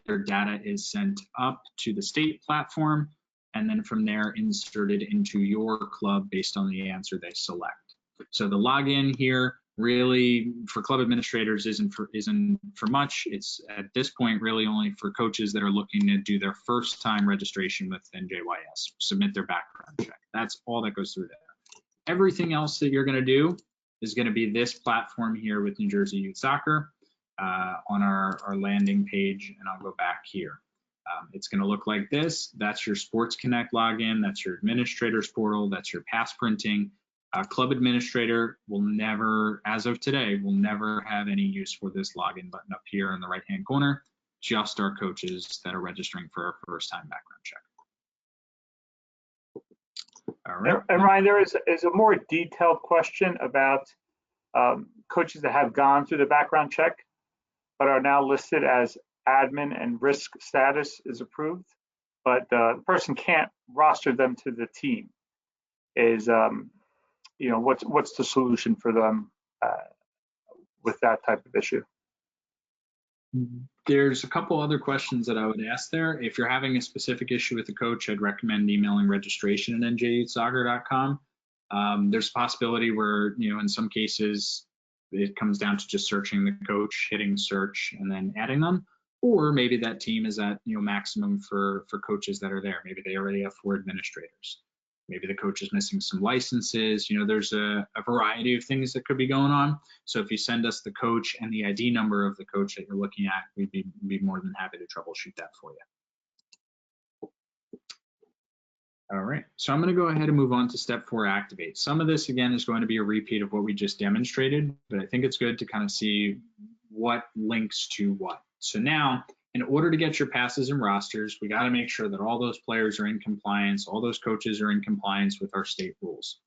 Their data is sent up to the state platform, and then from there inserted into your club based on the answer they select. So the login here really for club administrators isn't for much. It's at this point really only for coaches that are looking to do their first time registration with NJYS, submit their background check. That's all that goes through there. Everything else that you're going to do is going to be this platform here with New Jersey Youth Soccer on our landing page, and I'll go back here. It's going to look like this. That's your Sports Connect login. That's your administrator's portal. That's your pass printing. Club administrator will never, as of today, will never have any use for this login button up here in the right-hand corner, just our coaches that are registering for our first-time background check. All right. And Ryan, there is a more detailed question about coaches that have gone through the background check, but are now listed as admin and risk status is approved, but the person can't roster them to the team. Is what's the solution for them with that type of issue? There's a couple other questions that I would ask there. If you're having a specific issue with the coach, I'd recommend emailing registration at njyouthsoccer.com. There's a possibility where, in some cases, it comes down to just searching the coach, hitting search, and then adding them. Or maybe that team is at maximum for coaches that are there. Maybe they already have 4 administrators. Maybe the coach is missing some licenses. There's a variety of things that could be going on. So if you send us the coach and the ID number of the coach that you're looking at, we'd be more than happy to troubleshoot that for you. All right, so I'm going to go ahead and move on to step 4, activate. Some of this, again, is going to be a repeat of what we just demonstrated, but I think it's good to kind of see what links to what. So now, in order to get your passes and rosters, we got to make sure that all those players are in compliance, all those coaches are in compliance with our state rules.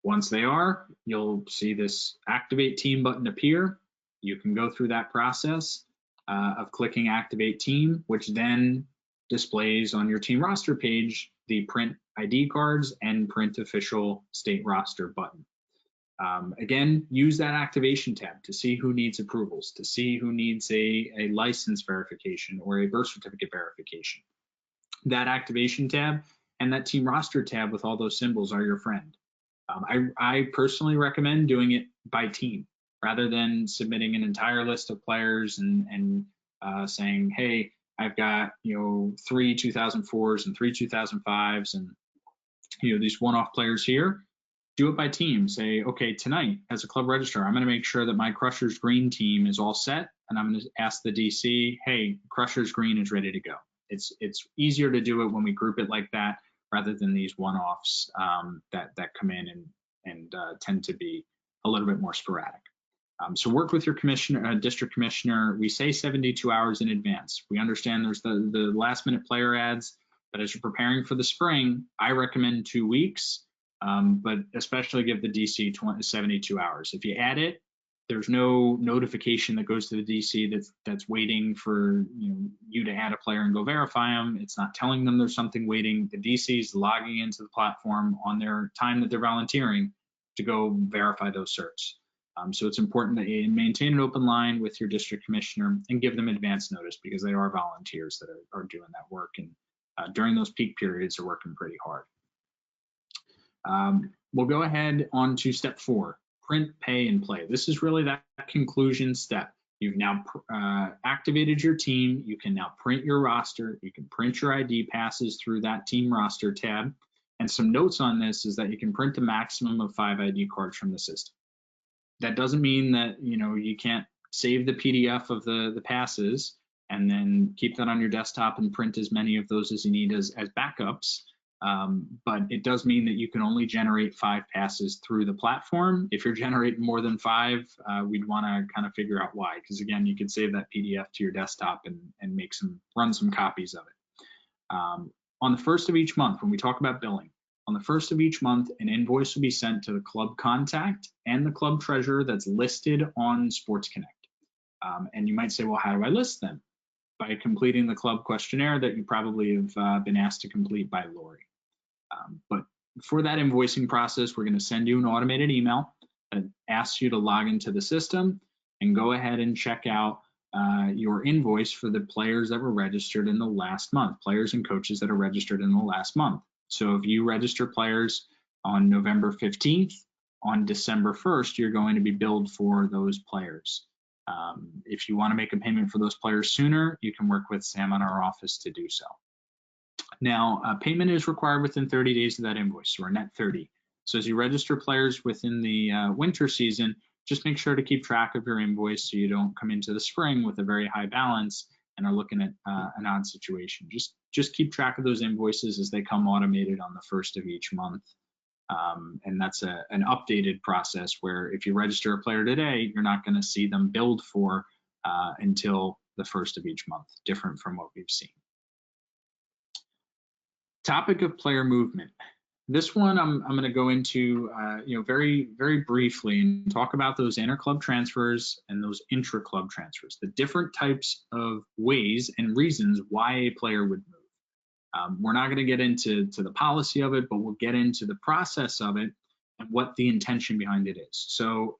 Once they are, you'll see this activate team button appear. You can go through that process of clicking activate team, which then displays on your team roster page the print ID cards and print official state roster button. Again, use that activation tab to see who needs approvals, to see who needs a license verification or a birth certificate verification. That activation tab and that team roster tab with all those symbols are your friend. I personally recommend doing it by team rather than submitting an entire list of players and saying, hey, I've got 3 2004s and 3 2005s and these one-off players here. Do it by team. Say, okay, tonight as a club registrar, I'm going to make sure that my Crushers Green team is all set, and I'm going to ask the DC, hey, Crushers Green is ready to go. It's easier to do it when we group it like that rather than these one-offs that come in and tend to be a little bit more sporadic. So work with your commissioner, district commissioner. We say 72 hours in advance. We understand there's the last-minute player ads, but as you're preparing for the spring, I recommend 2 weeks. But especially give the DC 72 hours. If you add it, there's no notification that goes to the DC that's waiting for you to add a player and go verify them. It's not telling them there's something waiting. The DC is logging into the platform on their time that they're volunteering to go verify those certs. So it's important that you maintain an open line with your district commissioner and give them advance notice because they are volunteers that are doing that work, and during those peak periods are working pretty hard. We'll go ahead on to step 4, print, pay, and play. This is really that conclusion step. You've now activated your team. You can now print your roster. You can print your ID passes through that team roster tab. And some notes on this is that you can print a maximum of 5 ID cards from the system. That doesn't mean that you can't save the PDF of the passes and then keep that on your desktop and print as many of those as you need as backups. But it does mean that you can only generate 5 passes through the platform. If you're generating more than 5, we'd want to kind of figure out why, because again, you could save that PDF to your desktop and run some copies of it. On the first of each month, when we talk about billing, on the first of each month, an invoice will be sent to the club contact and the club treasurer that's listed on Sports Connect. And you might say, well, how do I list them? By completing the club questionnaire that you probably have been asked to complete by Lori. But for that invoicing process, we're going to send you an automated email that asks you to log into the system and go ahead and check out your invoice for the players that were registered in the last month, players and coaches that are registered in the last month. So if you register players on November 15th, on December 1st, you're going to be billed for those players. If you want to make a payment for those players sooner, you can work with Sam in our office to do so. Now, payment is required within 30 days of that invoice, so we're net 30. So as you register players within the winter season, just make sure to keep track of your invoice so you don't come into the spring with a very high balance and are looking at an odd situation. Just keep track of those invoices as they come automated on the first of each month. And that's an updated process where if you register a player today, you're not going to see them billed for until the first of each month, different from what we've seen. Topic of player movement. This one I'm going to go into very, very briefly and talk about those inter-club transfers and those intra-club transfers, the different types of ways and reasons why a player would move. We're not going to get into the policy of it, but we'll get into the process of it and what the intention behind it is. So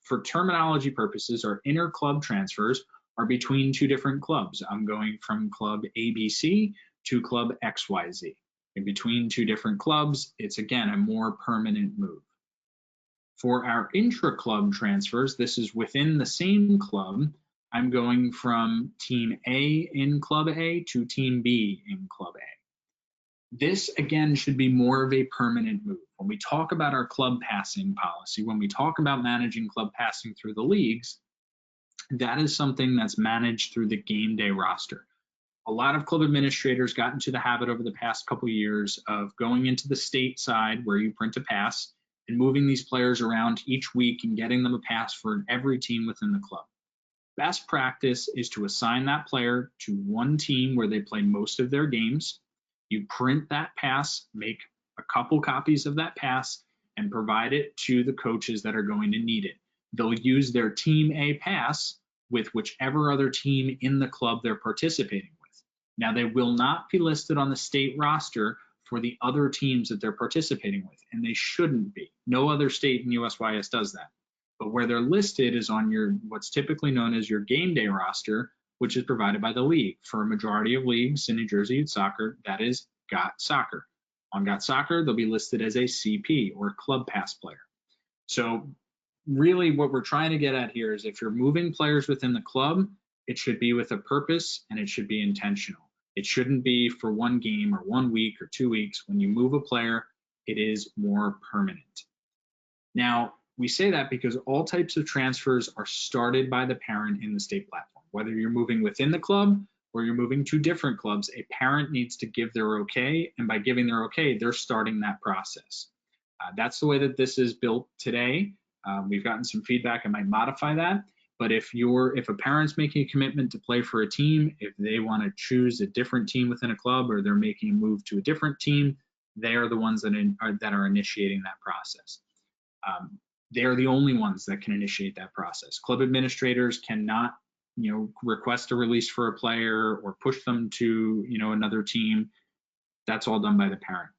for terminology purposes, our inter-club transfers are between two different clubs. I'm going from club ABC to club XYZ. In between two different clubs, it's again a more permanent move. For our intra-club transfers, this is within the same club. I'm going from team A in club A to team B in club A. This again should be more of a permanent move. When we talk about our club passing policy, when we talk about managing club passing through the leagues, that is something that's managed through the game day roster. A lot of club administrators got into the habit over the past couple of years of going into the state side where you print a pass and moving these players around each week and getting them a pass for every team within the club. Best practice is to assign that player to one team where they play most of their games. You print that pass, make a couple copies of that pass, and provide it to the coaches that are going to need it. They'll use their team A pass with whichever other team in the club they're participating with. Now, they will not be listed on the state roster for the other teams that they're participating with, and they shouldn't be. No other state in USYS does that. But where they're listed is on your what's typically known as your game day roster, which is provided by the league. For a majority of leagues in New Jersey Youth Soccer, that is GOT Soccer. On GOT Soccer, they'll be listed as a CP or club pass player. So really what we're trying to get at here is if you're moving players within the club, it should be with a purpose and it should be intentional. It shouldn't be for one game or 1 week or 2 weeks. When you move a player, it is more permanent. Now, we say that because all types of transfers are started by the parent in the state platform. Whether you're moving within the club or you're moving to different clubs, a parent needs to give their okay, and by giving their okay, they're starting that process. That's the way that this is built today. We've gotten some feedback. I might modify that. But if a parent's making a commitment to play for a team, if they want to choose a different team within a club or they're making a move to a different team, they are the ones that are initiating that process. They are the only ones that can initiate that process. Club administrators cannot, request a release for a player or push them to, another team. That's all done by the parent.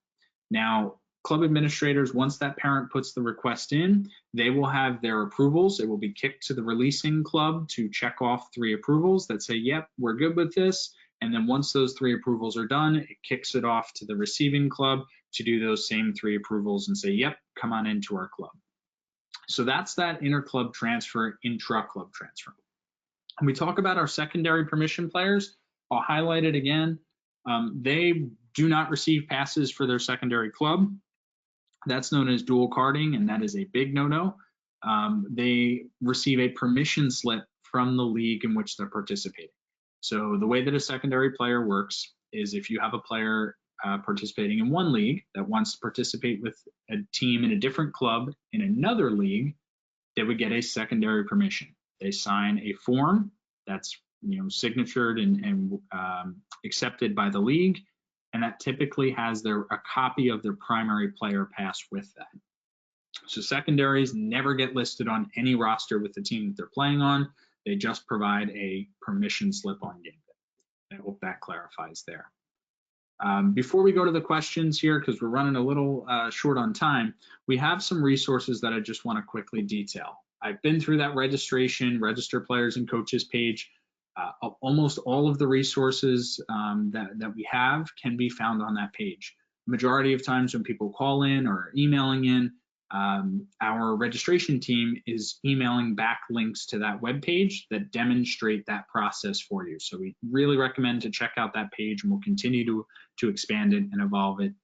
Now, club administrators, once that parent puts the request in, they will have their approvals. It will be kicked to the releasing club to check off 3 approvals that say, yep, we're good with this. And then once those 3 approvals are done, it kicks it off to the receiving club to do those same 3 approvals and say, yep, come on into our club. So that's that inter-club transfer, intra-club transfer. When we talk about our secondary permission players, I'll highlight it again. They do not receive passes for their secondary club. That's known as dual carding, and that is a big no-no. They receive a permission slip from the league in which they're participating. So the way that a secondary player works is if you have a player participating in one league that wants to participate with a team in a different club in another league, they would get a secondary permission. They sign a form that's signatured and accepted by the league. and that typically has a copy of their primary player pass with that. So secondaries never get listed on any roster with the team that they're playing on. They just provide a permission slip on game day. I hope that clarifies there. Before we go to the questions here, because we're running a little short on time, we have some resources that I just want to quickly detail. I've been through that registration, register players and coaches page. Almost all of the resources that we have can be found on that page. Majority of times when people call in or emailing in, our registration team is emailing back links to that web page that demonstrate that process for you. So we really recommend to check out that page, and we'll continue to expand it and evolve it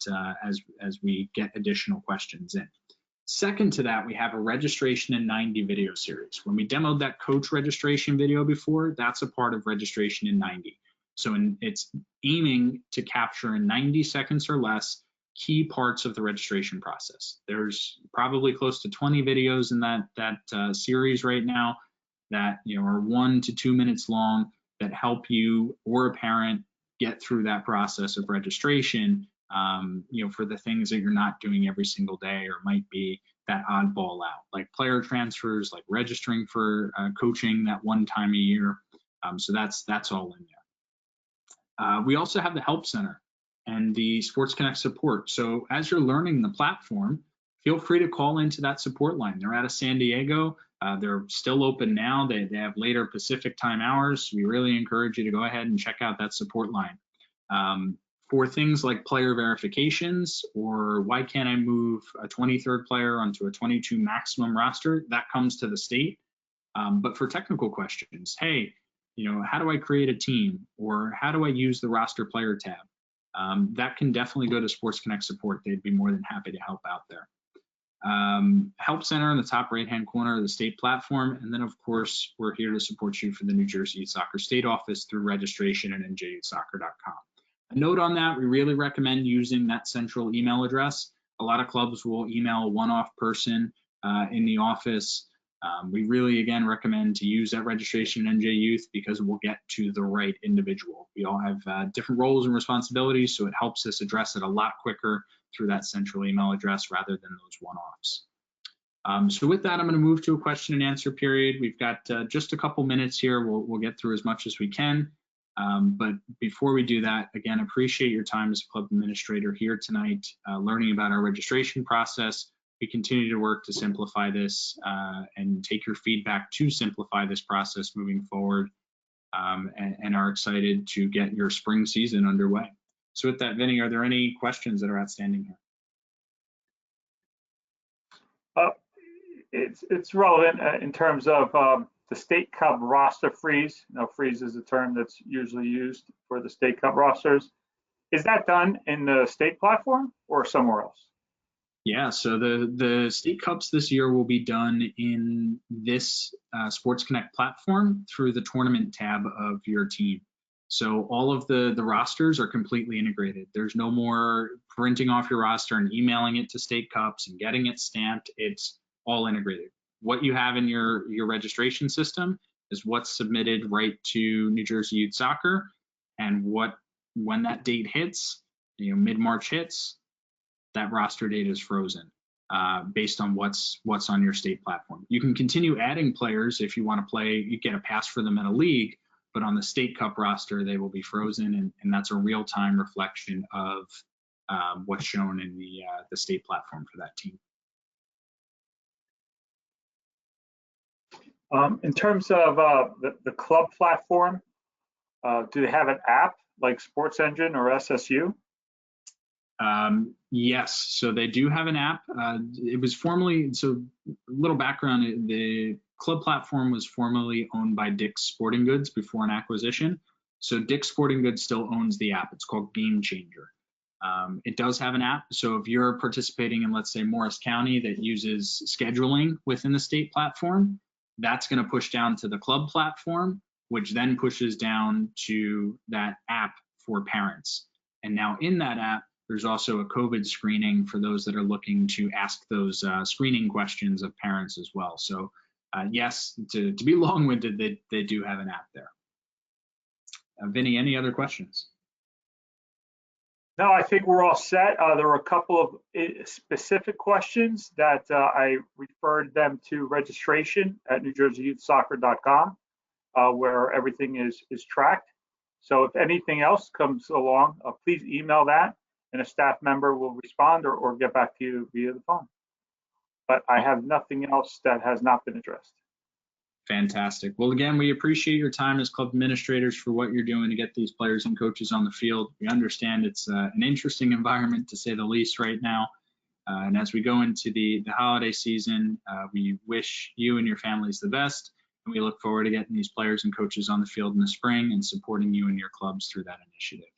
as we get additional questions in. Second to that, we have a registration in 90 video series. When we demoed that coach registration video before, that's a part of registration in 90. So it's aiming to capture in 90 seconds or less key parts of the registration process. There's probably close to 20 videos in that series right now that are 1 to 2 minutes long that help you or a parent get through that process of registration. For the things that you're not doing every single day, or might be that oddball out, like player transfers, like registering for coaching that one time a year. So that's all in there. We also have the Help Center and the Sports Connect support. So as you're learning the platform, feel free to call into that support line. They're out of San Diego. They're still open now. They have later Pacific time hours. We really encourage you to go ahead and check out that support line. For things like player verifications, or why can't I move a 23rd player onto a 22 maximum roster, that comes to the state. But for technical questions, hey, how do I create a team, or how do I use the roster player tab? That can definitely go to Sports Connect support. They'd be more than happy to help out there. Help Center in the top right-hand corner of the state platform. And then, of course, we're here to support you for the New Jersey Youth Soccer State Office through registration at njyssoccer.com. A note on that, we really recommend using that central email address. A lot of clubs will email a one-off person in the office. We really, again, recommend to use that registration in NJ Youth because we'll get to the right individual. We all have different roles and responsibilities, so it helps us address it a lot quicker through that central email address rather than those one-offs. So with that, I'm going to move to a question and answer period. We've got just a couple minutes here. We'll get through as much as we can. But before we do that, again, appreciate your time as a club administrator here tonight, learning about our registration process. We continue to work to simplify this and take your feedback to simplify this process moving forward, and are excited to get your spring season underway. So with that, Vinny, are there any questions that are outstanding here? It's relevant in terms of the State Cup roster freeze. Freeze is a term that's usually used for the State Cup rosters. Is that done in the state platform or somewhere else? Yeah, so the State Cups this year will be done in this Sports Connect platform through the tournament tab of your team. So all of the rosters are completely integrated. There's no more printing off your roster and emailing it to State Cups and getting it stamped. It's all integrated. What you have in your registration system is what's submitted right to New Jersey Youth Soccer, and when that date hits, mid-March hits, that roster data is frozen based on what's on your state platform. You can continue adding players if you want to play. You get a pass for them in a league, but on the State Cup roster, they will be frozen, and that's a real-time reflection of what's shown in the state platform for that team. In terms of the club platform, do they have an app like Sports Engine or SSU? Yes, so they do have an app. It was formerly, so a little background, the club platform was formerly owned by Dick's Sporting Goods before an acquisition. So Dick's Sporting Goods still owns the app. It's called Game Changer. It does have an app. So if you're participating in, let's say, Morris County that uses scheduling within the state platform, that's going to push down to the club platform, which then pushes down to that app for parents. And now in that app, there's also a COVID screening for those that are looking to ask those screening questions of parents as well. So yes, to be long-winded, they do have an app there. Vinny, any other questions? No, I think we're all set. There were a couple of specific questions that I referred them to registration at NewJerseyYouthSoccer.com, where everything is tracked. So if anything else comes along, please email that, and a staff member will respond or get back to you via the phone. But I have nothing else that has not been addressed. Fantastic. Well, again, we appreciate your time as club administrators for what you're doing to get these players and coaches on the field. We understand it's an interesting environment, to say the least, right now. And as we go into the holiday season, we wish you and your families the best. And we look forward to getting these players and coaches on the field in the spring and supporting you and your clubs through that initiative.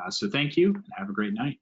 So thank you, and have a great night.